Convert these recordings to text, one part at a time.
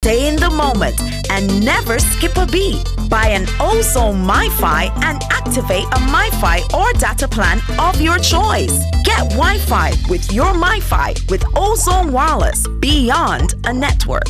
stay in the moment and never skip a beat. Buy an Ozone MiFi and activate a MiFi or data plan of your choice. Get Wi-Fi with your MiFi with Ozone Wireless, beyond a network.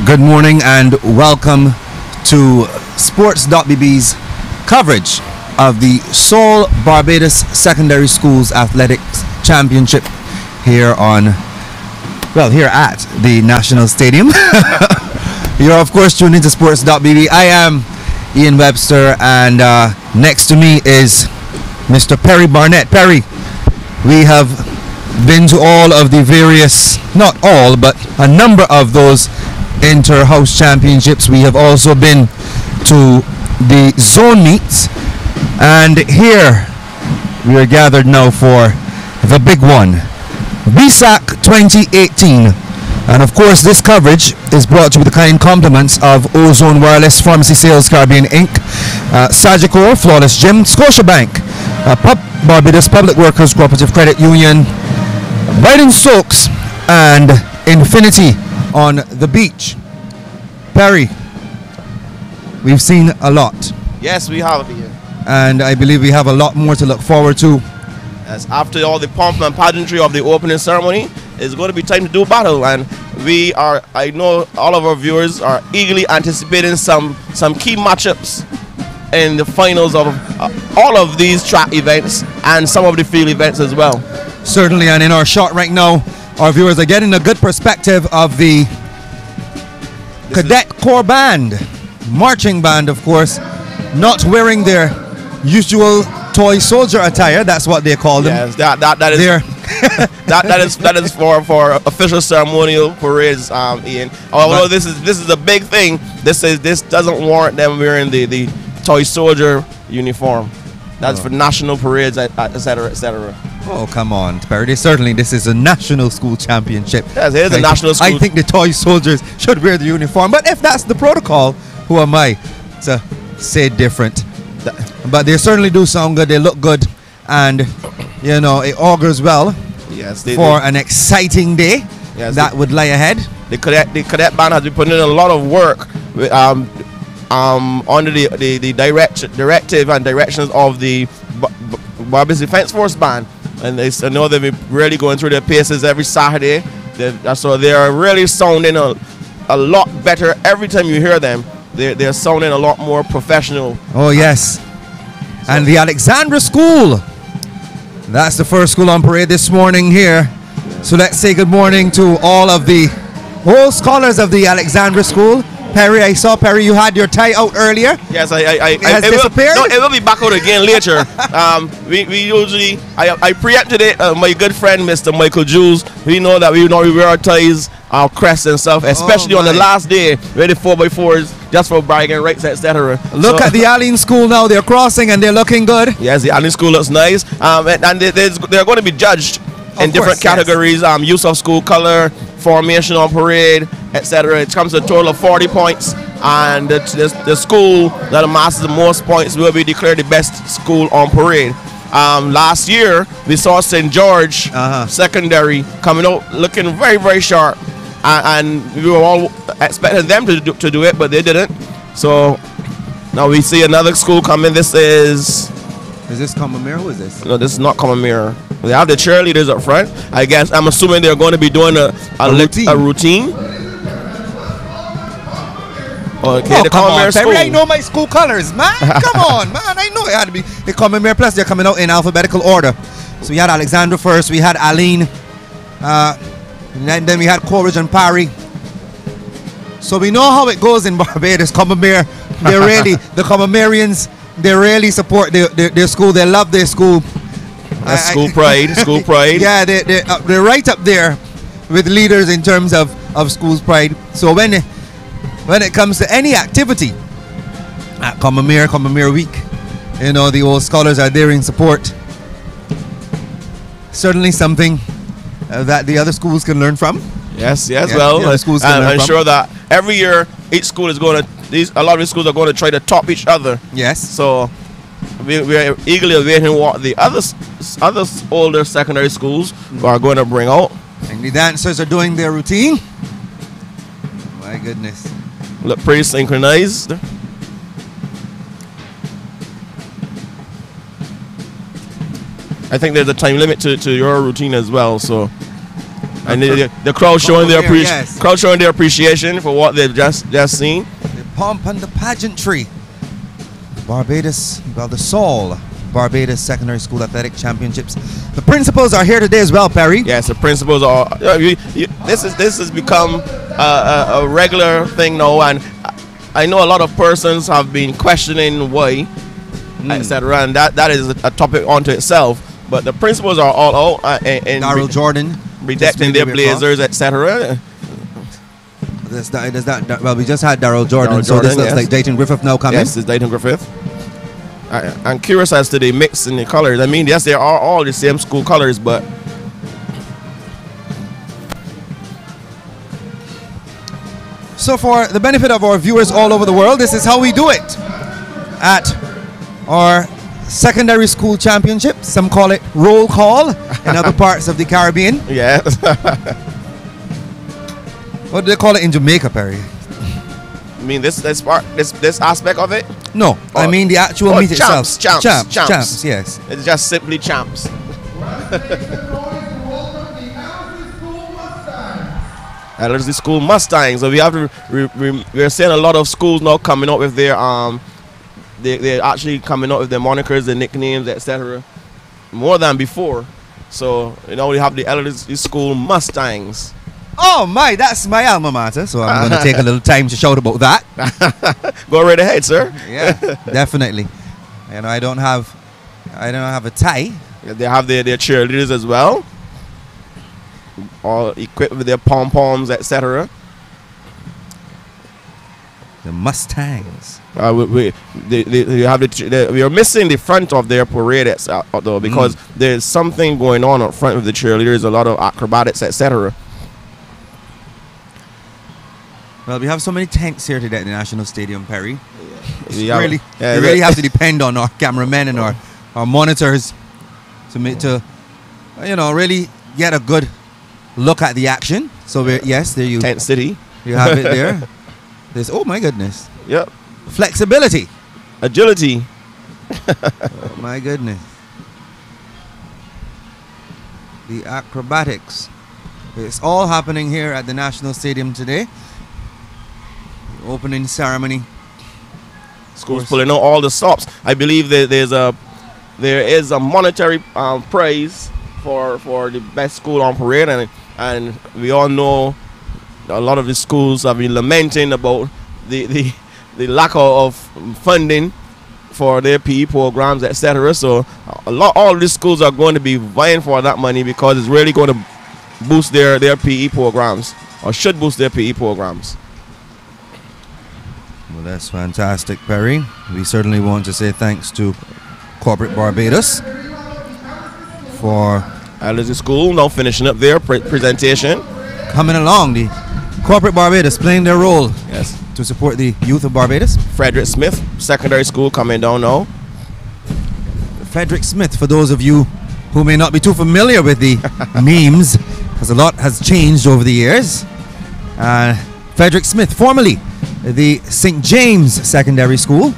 Good morning and welcome to Sports.bb's coverage of the Seoul Barbados Secondary Schools Athletics Championship here at the National Stadium. You're of course tuned into Sports.bb. I am Ian Webster, and next to me is Mr. Perry Barnett. Perry, we have been to all of the various, not all, but a number of those inter-house championships. We have also been to the zone meets, and here we are gathered now for the big one, BSSAC 2018. And of course this coverage is brought to you with the kind compliments of Ozone Wireless, Pharmacy Sales Caribbean Inc., Sagicor, Flawless Gym, Scotiabank, Barbados Public Workers Cooperative Credit Union, Biden Stokes, and Infinity on the beach. Perry, we've seen a lot. Yes, we have here. And I believe we have a lot more to look forward to. As after all the pomp and pageantry of the opening ceremony, it's going to be time to do battle, and I know all of our viewers are eagerly anticipating some key matchups in the finals of all of these track events and some of the field events as well. Certainly, and in our shot right now, our viewers are getting a good perspective of the Cadet Corps Band, marching band, of course, not wearing their usual toy soldier attire. That's what they call them. Yes, that is that is for official ceremonial parades, Ian. Although this is a big thing, this doesn't warrant them wearing the toy soldier uniform. That's for national parades, etc., etc. Oh, come on, Perry. Certainly, this is a national school championship. Yes, it is a national school. I think the toy soldiers should wear the uniform. But if that's the protocol, who am I to say different? But they certainly do sound good. They look good. And, you know, it augurs well for an exciting day that would lie ahead. The cadet band has been putting in a lot of work under the directive and directions of the Barbados Defense Force Band. And I know they've been really going through their paces every Saturday. So they are really sounding a lot better every time you hear them. They're sounding a lot more professional. Oh, yes. And the Alexandra School. That's the first school on parade this morning here. So let's say good morning to all of the whole scholars of the Alexandra School. Perry, I saw, Perry, you had your tie out earlier. Yes, it has disappeared? No, it will be back out again later. We usually, I preempted it. My good friend, Mr. Michael Jules, we know that we wear our ties, our crests and stuff, especially on the last day, ready 4x4s, just for bragging rights, etc. Look at the Allen School now. They're crossing and they're looking good. Yes, the Allen School looks nice. And they're going to be judged in different categories, use of school color, formation on parade, etc. It comes to a total of 40 points, and the school that amasses the most points will be declared the best school on parade. Last year, we saw St. George Secondary coming out looking very, very sharp, and we were all expecting them to do it, but they didn't. So now we see another school coming. This is... Is this Comamere? Who is this? No, this is not Comamere. They have the cheerleaders up front. I guess I'm assuming they're going to be doing a routine. Okay, the come on, school. I know my school colors, man. Come on, man. I know it had to be the Comamere. Plus, they're coming out in alphabetical order. So we had Alexandra first. We had Aline. And then we had Coleridge and Parry. So we know how it goes in Barbados. Comamere, they're really the Comamerians. They really support their school. They love their school. That's school pride. School pride. Yeah, they're right up there with leaders in terms of school's pride. So when it comes to any activity at Comamere Week, you know, the old scholars are there in support. Certainly something that the other schools can learn from. Yes. Well, schools can learn I'm from. sure that every year each school is going to. A lot of these schools are going to try to top each other. Yes. So we're eagerly awaiting what the other older secondary schools are going to bring out. And the dancers are doing their routine. My goodness. Look pretty synchronized. I think there's a time limit to your routine as well. So, and the crowd showing their appreciation for what they've just seen. The pomp and the pageantry. The Saul Barbados Secondary School Athletic Championships. The principals are here today as well, Perry. Yes, the principals are. This has become a regular thing now, and I know a lot of persons have been questioning why, etc. And that is a topic unto itself. But the principals are all out and Daryl Jordan redacting their blazers, etc. Well, we just had Daryl Jordan, so this looks like Dayton Griffith now coming. Yes, it's Dayton Griffith. I'm curious as to the mix in the colors. I mean, yes, they are all the same school colors, but so for the benefit of our viewers all over the world, this is how we do it at our secondary school championship. Some call it roll call in other parts of the Caribbean. Yeah. What do they call it in Jamaica, Perry? I mean, this aspect of it? No, I mean the actual meet itself. Champs, yes. It's just simply champs. That is the school Mustangs. So we have to. We're seeing a lot of schools now coming up with their they're actually coming up with their monikers, their nicknames, etc. More than before. So we have the elementary school Mustangs. Oh my, that's my alma mater. So I'm going to take a little time to shout about that. Go right ahead, sir. Yeah, definitely. I don't have a tie. They have their cheerleaders as well, all equipped with their pom-poms, etc. The Mustangs. We are missing the front of their parade though, because there's something going on up front with the cheerleaders, a lot of acrobatics, etc. Well, we have so many tents here today at the National Stadium, Perry. We really have to depend on our cameramen and our monitors to really get a good look at the action. So there you Tent City. You have it there. There's oh my goodness. Yep. Flexibility. Agility. Oh my goodness. The acrobatics. It's all happening here at the National Stadium today. The opening ceremony. Schools pulling out all the stops. I believe that there is a monetary prize for the best school on parade, and we all know a lot of the schools have been lamenting about the lack of funding for their PE programs, etc. So all these schools are going to be vying for that money because it's really going to boost their PE programs, or should boost their PE programs. Well, that's fantastic, Perry. We certainly want to say thanks to Corporate Barbados for Elegy School now finishing up their presentation. Coming along, the corporate Barbados playing their role. Yes. To support the youth of Barbados. Frederick Smith Secondary School coming down now. Frederick Smith, for those of you who may not be too familiar with the memes, because a lot has changed over the years. Frederick Smith, formerly the St. James Secondary School.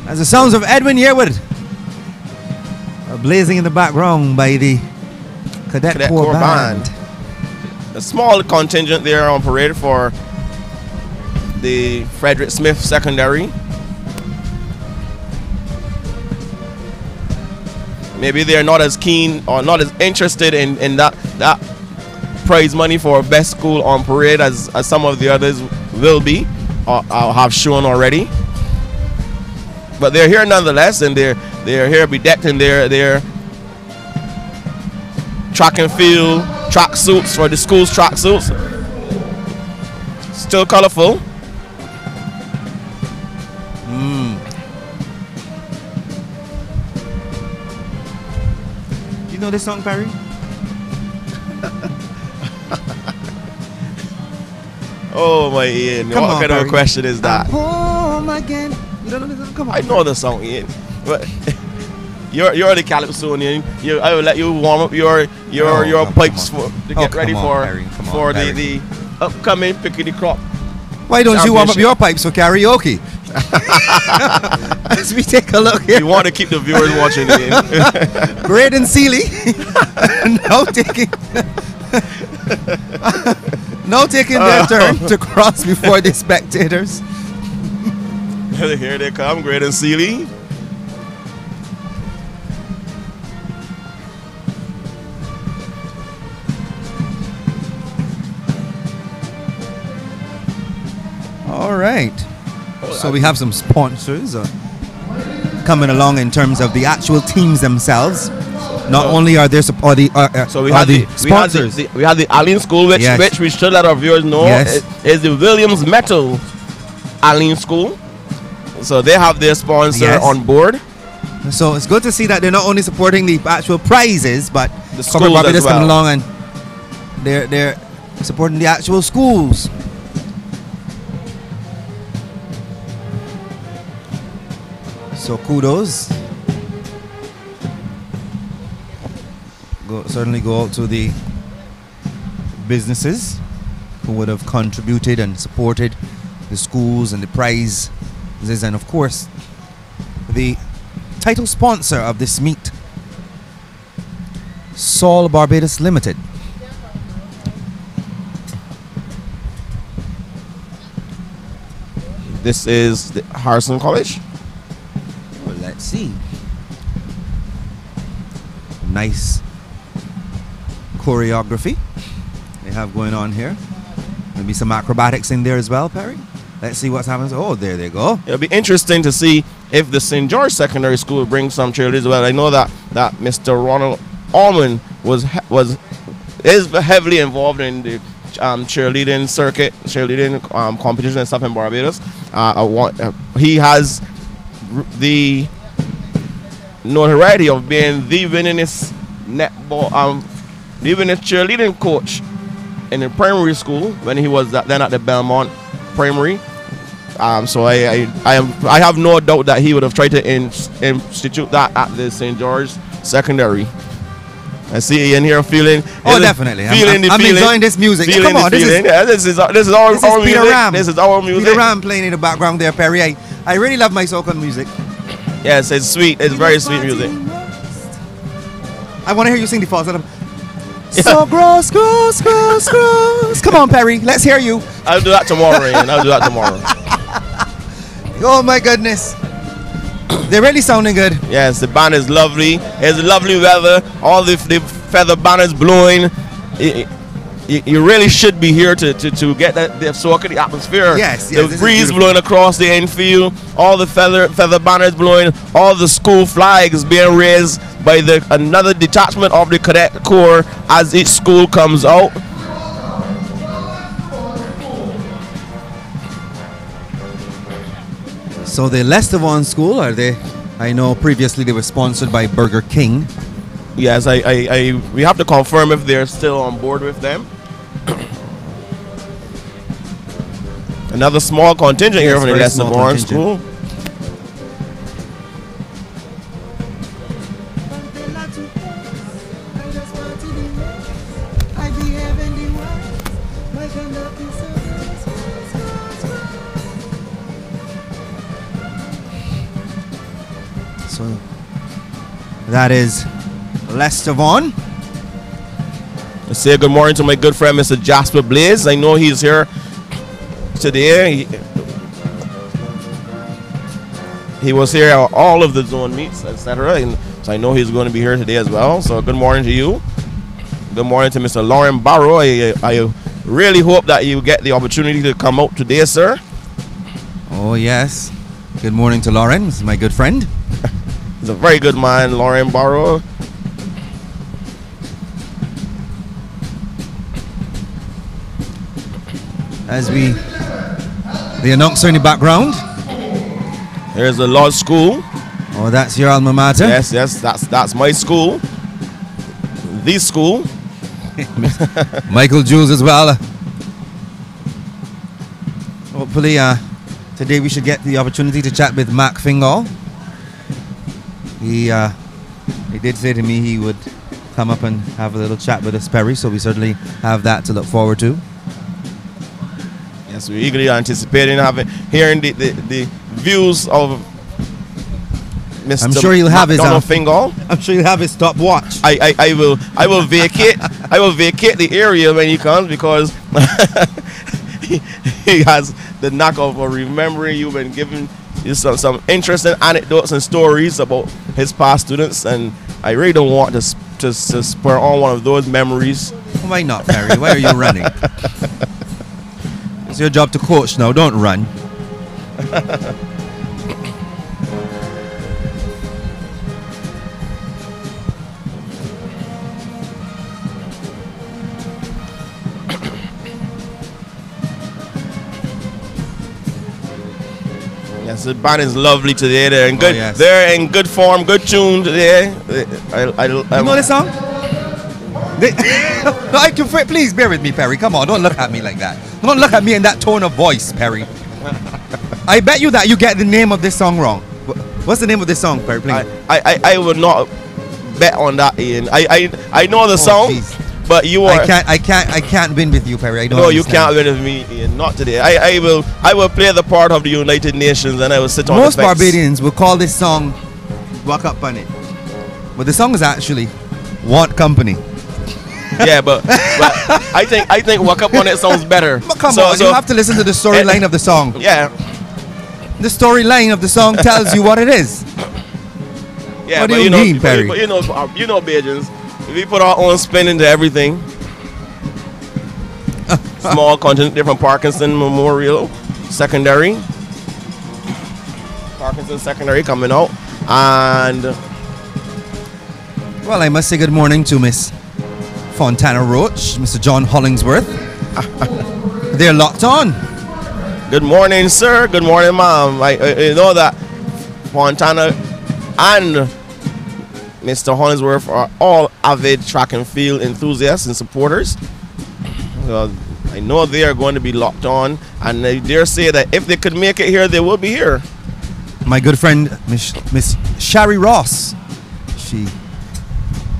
As the sounds of Edwin Yearwood are blazing in the background by the Cadet Corps Band. A small contingent there on parade for the Frederick Smith Secondary. Maybe they're not as keen or not as interested in that prize money for best school on parade as some of the others will be or have shown already. But they're here nonetheless, and they're here bedecked in their track and field track suits for the school's track suits. Still colorful. You know this song, Perry? Oh my Ian, Come what on, kind of a Perry. question is that? Home again. You don't know this song? Come on. I know the song, Ian, but you're the Calypsonian. I will let you warm up your pipes to get ready for the upcoming Pickety Crop. Why don't you warm up your pipes for karaoke? As we take a look here. You want to keep the viewers watching, Ian. Braden Seeley now taking their turn to cross before the spectators. Here they come, Graydon Seeley. All right. So we have some sponsors coming along in terms of the actual teams themselves. Not only are there the sponsors. We have the Allen School, which we should let our viewers know is the Williams Metal Allen School. So they have their sponsor on board. So it's good to see that they're not only supporting the actual prizes, but the schools as well. Coming along and they're supporting the actual schools. So kudos. Certainly go out to the businesses who would have contributed and supported the schools and the prizes, and of course the title sponsor of this meet, Sol Barbados Limited. This is the Harrison College. Well, let's see. Nice choreography they have going on here. Maybe some acrobatics in there as well, Perry. Let's see what's happening. Oh, there they go. It'll be interesting to see if the St. George Secondary School will bring some cheerleaders as well. I know that Mr. Ronald Allman is heavily involved in the cheerleading circuit, cheerleading competition and stuff in Barbados. He has the notoriety of being the winningest netball, the winningest cheerleading coach in the primary school when he was then at the Belmont Primary. So I have no doubt that he would have tried to institute that at the St. George Secondary. I see Ian here feeling. Oh, definitely. I'm enjoying this music. Come on, this is our music. Peter Ram. This is our music. Peter Ram playing in the background there, Perry. I really love my soca music. Yes, it's sweet. It's very sweet music. I want to hear you sing the falsetto. So gross. Come on, Perry. Let's hear you. I'll do that tomorrow, Ian. I'll do that tomorrow. Oh my goodness. They're really sounding good. Yes, the band is lovely. It's lovely weather. All the feather banners blowing. You really should be here to get the soak of the atmosphere. Yes. The breeze blowing across the infield. All the feather banners blowing. All the school flags being raised by another detachment of the Cadet Corps as each school comes out. So the Leicester School, I know previously they were sponsored by Burger King. Yes, we have to confirm if they're still on board with them. Another small contingent here from the Lester Bourne School. So that is Lester Vaughan. I say good morning to my good friend Mr. Jasper Blaze. I know he's here today. He was here at all of the zone meets, etc. And so I know he's going to be here today as well. So good morning to you. Good morning to Mr. Lauren Barrow. I really hope that you get the opportunity to come out today, sir. Oh yes. Good morning to Lauren. This is my good friend. He's a very good man, Lauren Barrow. As the announcer in the background. There's the law school. Oh, that's your alma mater? Yes, that's my school. The school. Michael Jules as well. Hopefully, today we should get the opportunity to chat with Mac Fingal. He did say to me he would come up and have a little chat with us, Perry, so we certainly have that to look forward to. Yes, we're eagerly anticipating hearing the views of Mr. I'm sure he'll have Fingal. I'm sure he'll have his stopwatch. I will vacate the area when he comes, because he has the knack of remembering you and giving you some interesting anecdotes and stories about his past students, and I really don't want to spur on one of those memories. Why not, Perry? Why are you running? It's your job to coach now, don't run. Yes, the band is lovely today. They're in good. Oh, yes. They're in good form, good tune today. You know this song? No, please bear with me, Perry. Come on, don't look at me like that. Don't look at me in that tone of voice, Perry. I bet you that you get the name of this song wrong. What's the name of this song, Perry? Please. I would not bet on that, Ian. I know the song, geez. But you are. I can't win with you, Perry. I don't. No, understand. You can't win with me, Ian. Not today. I will play the part of the United Nations, and I will sit on the fence. Most Barbadians will call this song "Walk Up on It," but the song is actually "Want Company." Yeah, but I think "Walk Up on It" sounds better. But come on, you have to listen to the storyline of the song. Yeah. The storyline of the song tells you what it is. Yeah, what do you mean, Perry? But you know, Bajans, we put our own spin into everything. Small content, different Parkinson Memorial Secondary. Parkinson Secondary coming out, and well, I must say good morning to Miss Fontana Roach, Mr. John Hollingsworth. They're locked on. Good morning, sir. Good morning, ma'am. I know that Fontana and Mr. Hollingsworth are all avid track and field enthusiasts and supporters. I know they are going to be locked on, and I dare say that if they could make it here, they will be here. My good friend, Miss Shari Ross, she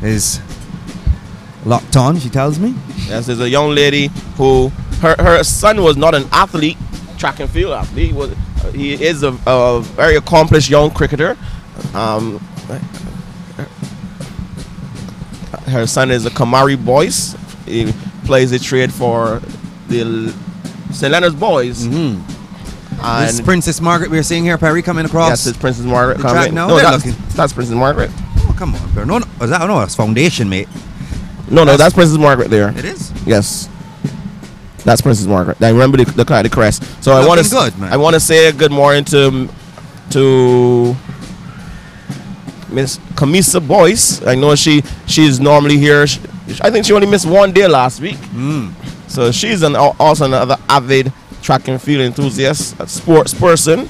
is locked on, she tells me. Yes, there's a young lady who her son was not an athlete, track and field athlete. He is a very accomplished young cricketer. Her son is a Kamari Boys. He plays a trade for the St. Leonard's Boys. Mm-hmm. And this Princess Margaret we're seeing here, Perry, coming across. Yes, it's Princess Margaret coming. Track now? No, that's Princess Margaret. Oh, come on, Perry. No, that's Foundation, mate. No, that's Princess Margaret there. It is? Yes. That's Princess Margaret. I remember the crest. So I want to say good morning to Miss Camisa Boyce. I know she's normally here. I think she only missed one day last week. So she's also another avid track and field enthusiast, a sports person.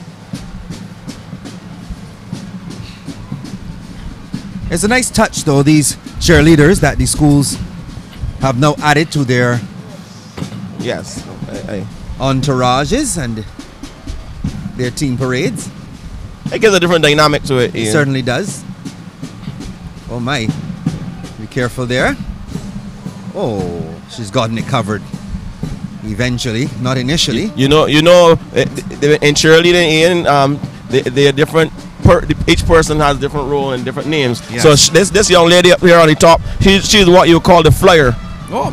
It's a nice touch, though, these cheerleaders that the schools have now added to their Yes. entourages and their team parades. It gives a different dynamic to it, It Ian. certainly does. Oh my. Be careful there. Oh, she's gotten it covered. Eventually, not initially. You know, in cheerleading, Ian, they're different. Each person has different role and different names. Yes. So this young lady up here on the top, she's what you call the flyer. Oh,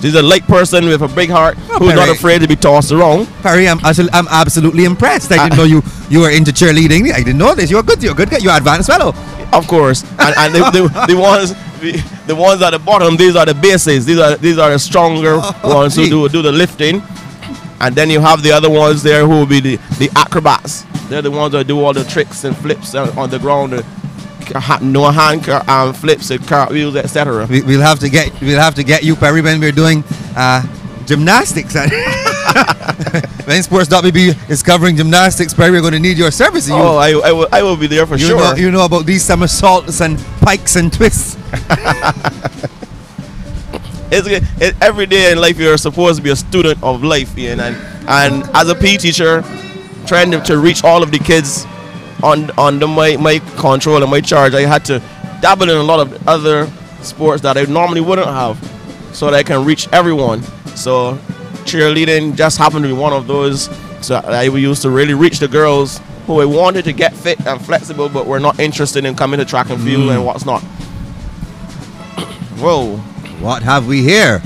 She's a light person with a big heart who's not Perry. afraid to be tossed around. Perry, I'm absolutely impressed. I didn't know you were into cheerleading. I didn't know this. You're good. You're advanced fellow. Of course, and the ones at the bottom, these are the bases. These are the stronger ones who do the lifting, and then you have the other ones there who will be the acrobats. They're the ones that do all the tricks and flips on the ground, no hand flips and cartwheels, etc. We'll have to get you, Perry, when we're doing gymnastics. When Sports.bb is covering gymnastics, Perry, we're going to need your services. I will be there for sure. You know about these somersaults and pikes and twists. Every day in life you're supposed to be a student of life, Ian, and as a PE teacher, trying to reach all of the kids under my control and my charge, I had to dabble in a lot of other sports that I normally wouldn't have, so that I can reach everyone. So cheerleading just happened to be one of those. So I used to really reach the girls who I wanted to get fit and flexible, but were not interested in coming to track and field and what's not. Whoa. What have we here?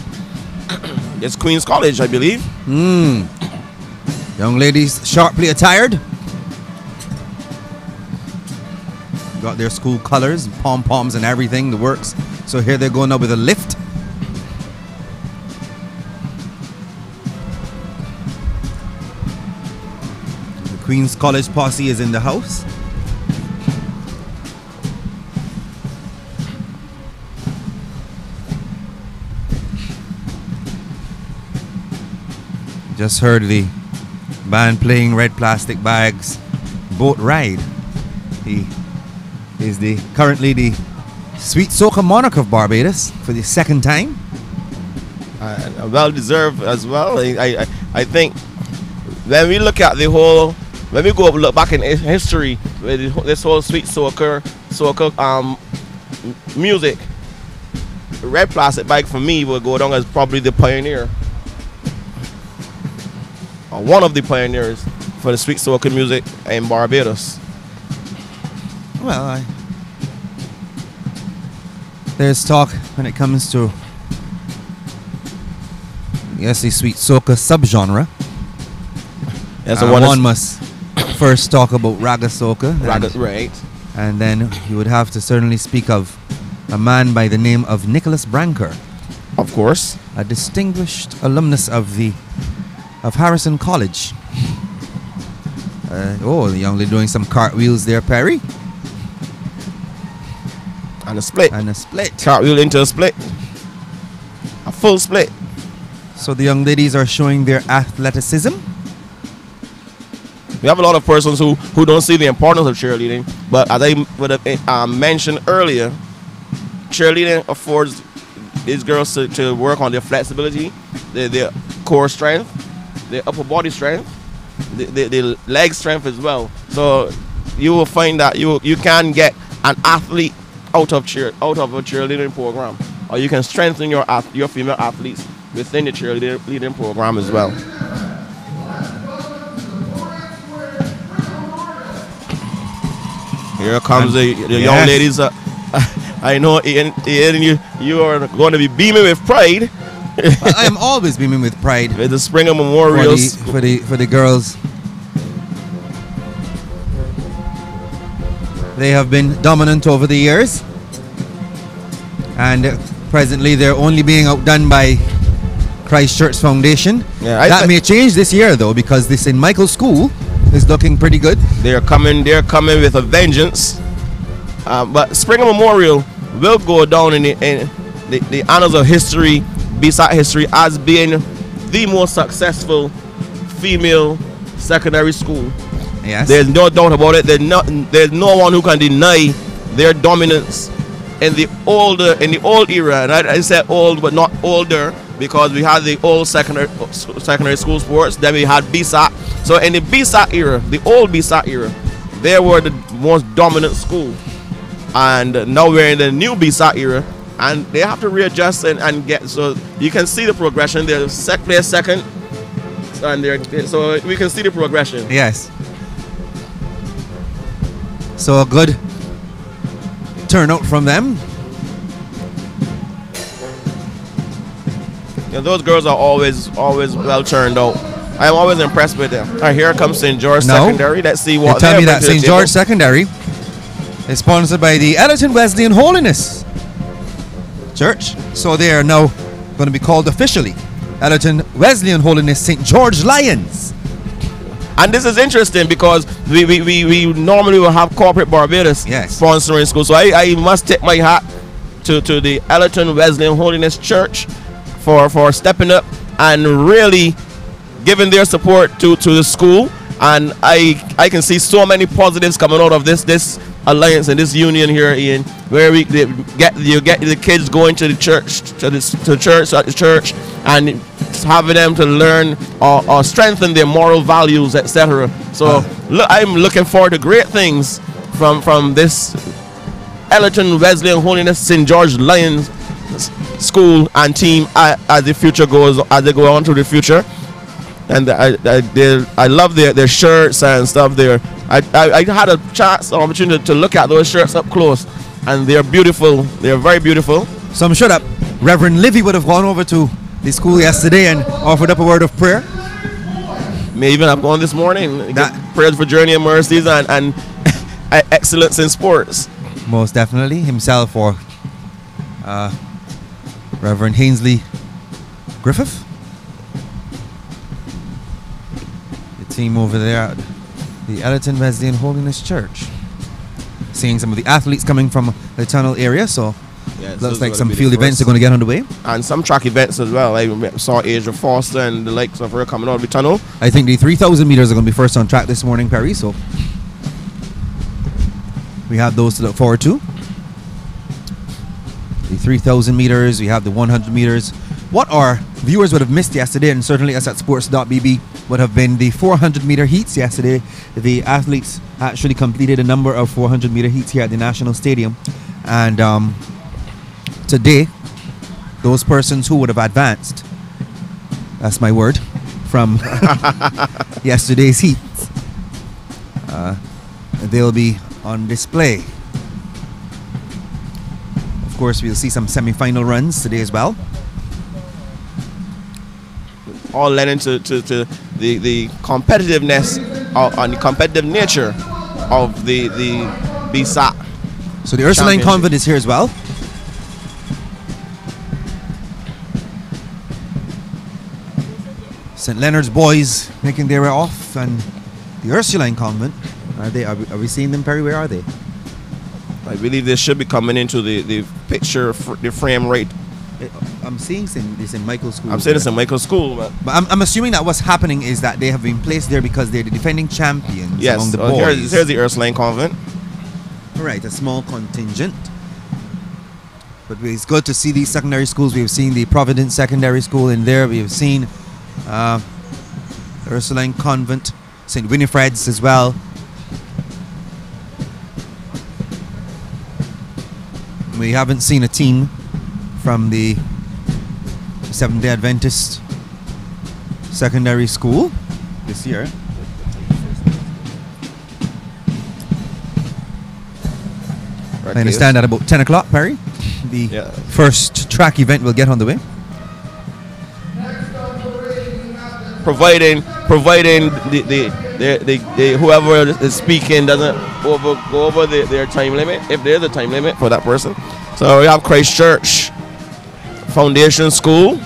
It's Queen's College, I believe. Young ladies sharply attired. Got their school colors, pom-poms and everything, the works. So here they're going up with a lift. The Queen's College posse is in the house. Just heard the band playing Red Plastic Bags boat ride. He is currently the Sweet Soca Monarch of Barbados for the second time. Well deserved as well. I think when we look at when we look back in history with this whole Sweet Soca music, Red Plastic Bag for me will go down as probably the pioneer, or one of the pioneers for the Sweet Soca music in Barbados. Well, there's talk when it comes to, yes, the Sweet Soca subgenre. Yeah, so one must first talk about Raga Soca. Right. And then you would have to certainly speak of a man by the name of Nicholas Branker. Of course. A distinguished alumnus of Harrison College. The young lady doing some cartwheels there, Perry. And a split. Cartwheel into a split. A full split. So the young ladies are showing their athleticism. We have a lot of persons who don't see the importance of cheerleading, but as I would have mentioned earlier, cheerleading affords these girls to work on their flexibility, their core strength, their upper body strength, the leg strength as well. So you will find that you can get an athlete out of a cheerleading program, or you can strengthen your female athletes within the cheerleading program as well. Here comes the young ladies. I know, Ian, you are going to be beaming with pride. I am always beaming with pride. With the Springer Memorials for the girls. They have been dominant over the years, and presently they're only being outdone by Christchurch Foundation. Yeah, that may change this year though, because this St. Michael's School is looking pretty good. They're coming with a vengeance. But Springer Memorial will go down in the annals of history, BSSAC history, as being the most successful female secondary school. Yes. There's no doubt about it. There's no one who can deny their dominance in the old era, and I said old but not older because we had the old secondary school sports. Then we had BSSAC. So in the BSSAC era, the old BSSAC era, they were the most dominant school, and now we're in the new BSSAC era, and they have to readjust and get. So you can see the progression. They're place second, and so we can see the progression. Yes. So a good turnout from them. Yeah, those girls are always well turned out. I am always impressed with them. All right, here comes St. George Secondary. Let's see what. Tell me that St. George Secondary is sponsored by the Ellerton Wesleyan Holiness Church. So they are now going to be called officially Ellerton Wesleyan Holiness St. George Lions. And this is interesting because we normally will have corporate Barbados sponsoring schools. So I must tip my hat to the Ellerton Wesleyan Holiness Church for stepping up and really giving their support to the school. And I can see so many positives coming out of this alliance and this union here, Ian, where you get the kids going to the church and having them to learn or strengthen their moral values, etc. So I'm looking forward to great things from this Ellerton Wesleyan Holiness St. George Lions school and team as the future goes, as they go on to the future. And I love their shirts and stuff there. I had a chance, an opportunity to look at those shirts up close, and they're beautiful. They're very beautiful. So I'm sure that Reverend Livy would have gone over to the school yesterday and offered up a word of prayer. May even have gone this morning. Prayers for journey and mercies and excellence in sports. Most definitely. Himself or Reverend Hainsley Griffith. The team over there at the Ellerton Wesleyan Holiness Church. Seeing some of the athletes coming from the tunnel area, so looks like some field events are going to get underway. And some track events as well. I saw Asia Foster and the likes of her coming out of the tunnel. I think the 3,000 meters are going to be first on track this morning, Perry, so we have those to look forward to. The 3,000 meters, we have the 100 meters. What our viewers would have missed yesterday, and certainly us at Sports.bb, would have been the 400 meter heats yesterday. The athletes actually completed a number of 400 meter heats here at the National Stadium. And today, those persons who would have advanced, that's my word, from yesterday's heats, they'll be on display. Of course, we'll see some semi-final runs today as well. All led into the competitiveness and the competitive nature of the BSSAC. So the Ursuline Convent is here as well. St. Leonard's boys making their way off, and the Ursuline Convent. Are we seeing them, Perry? Where are they? I believe they should be coming into the picture, the frame right. I'm seeing this in Michael's school. I'm saying it's in Michael's school, but I'm assuming that what's happening is that they have been placed there because they're the defending champions among the boys. Here's the Ursuline Convent. All right, a small contingent. But it's good to see these secondary schools. We've seen the Providence Secondary School in there. We've seen Ursuline Convent, St. Winifred's as well. We haven't seen a team from the Seventh-day Adventist Secondary School this year. I understand at about 10 o'clock, Perry, the first track event will get on the way. Providing the whoever is speaking doesn't go over their time limit, if there's a time limit for that person. So we have Christ Church Foundation School.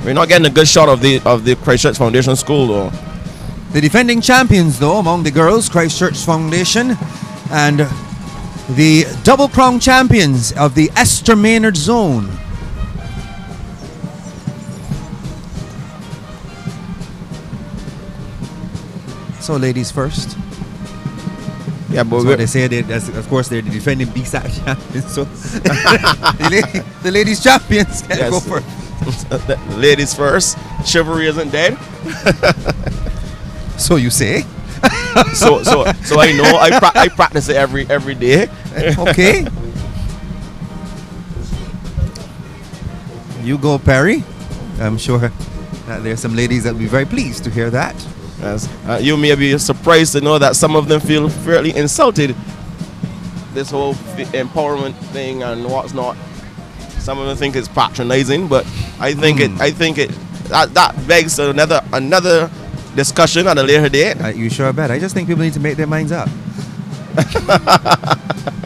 We're not getting a good shot of the Christ Church Foundation School though. The defending champions though among the girls, Christ Church Foundation, and the double crown champions of the Esther Maynard Zone. So ladies first. Yeah, but That's what they say. Of course, they're the defending BSAC champions. So the ladies champions can go first. Ladies first. Chivalry isn't dead. So you say? so I know I practice it every day. Okay. You go, Perry. I'm sure that there's some ladies that will be very pleased to hear that. Yes. You may be surprised to know that some of them feel fairly insulted. This whole empowerment thing and what's not. Some of them think it's patronizing, but I think that begs another discussion at a later date. You sure bet. I just think people need to make their minds up.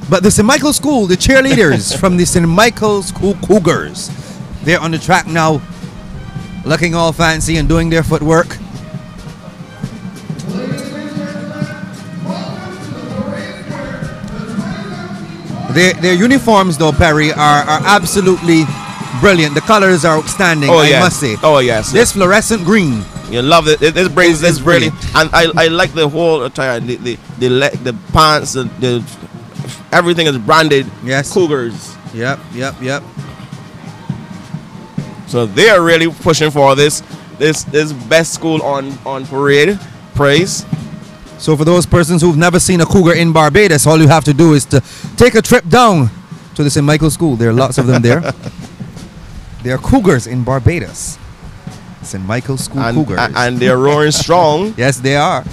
But the St. Michael School, the cheerleaders from the St. Michael School Cougars, they're on the track now, looking all fancy and doing their footwork. Their uniforms, though, Perry, are absolutely brilliant. The colors are outstanding, I must say. Oh, yes. This fluorescent green. You love it. This brings this brilliant. And I like the whole attire. The pants, everything is branded. Yes. Cougars. Yep. So they are really pushing for this best school on parade praise. So for those persons who've never seen a cougar in Barbados, all you have to do is to take a trip down to the St. Michael School. There are lots of them there. There are cougars in Barbados. St. Michael School Cougars. And they're roaring strong. Yes, they are.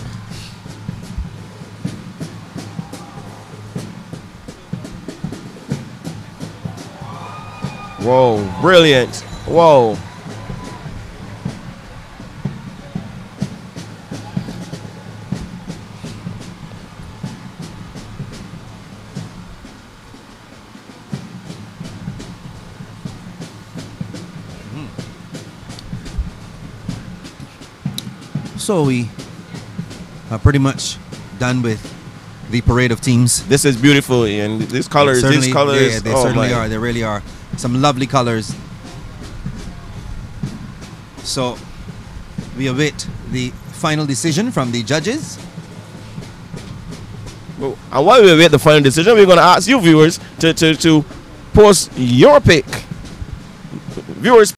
Whoa, brilliant. Whoa. So we are pretty much done with the parade of teams. This is beautiful, and these colors, Yeah, they oh certainly my. are. They really are. Some lovely colors. So we await the final decision from the judges. And while we await the final decision, we're going to ask you viewers to post your pick. Viewers,